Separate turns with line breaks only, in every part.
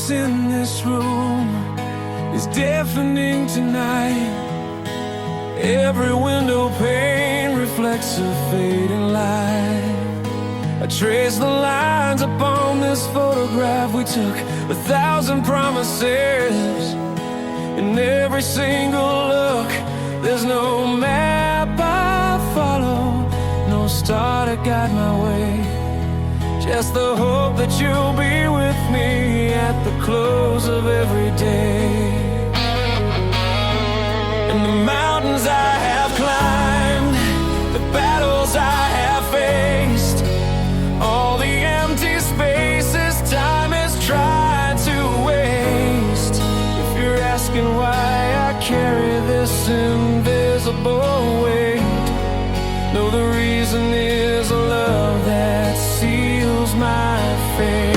silence in this room is deafening tonight. Every window pane reflects a fading light. I trace the lines upon this photograph. We took 1,000 promises. In every single look, there's no map I follow, no star to guide my way. Just the hope that you'll be with me at the close of every day. And the mountains I have climbed, the battles I have faced, all the empty spaces time has tried to waste. If you're asking why I carry this invisible weight, no, the reason is a love that seals my fate.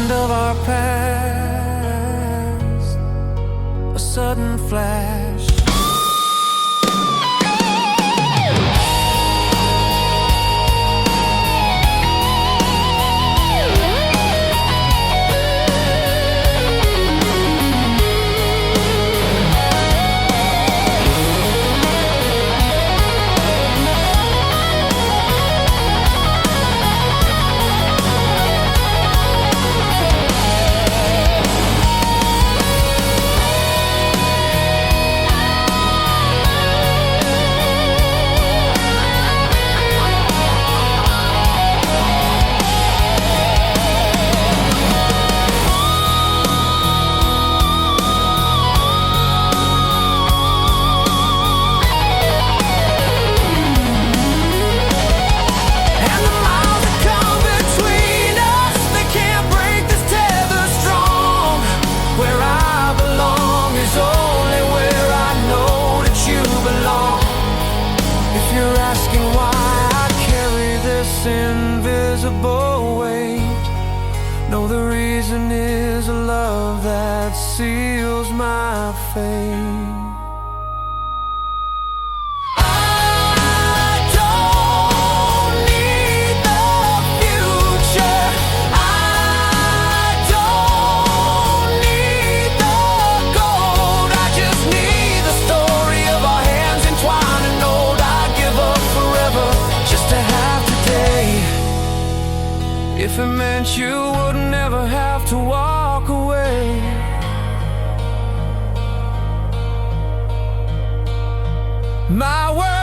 Of our past, a sudden flash. Invisible weight, no, the reason is a love that seals my fate. If it meant you would never have to walk away, my world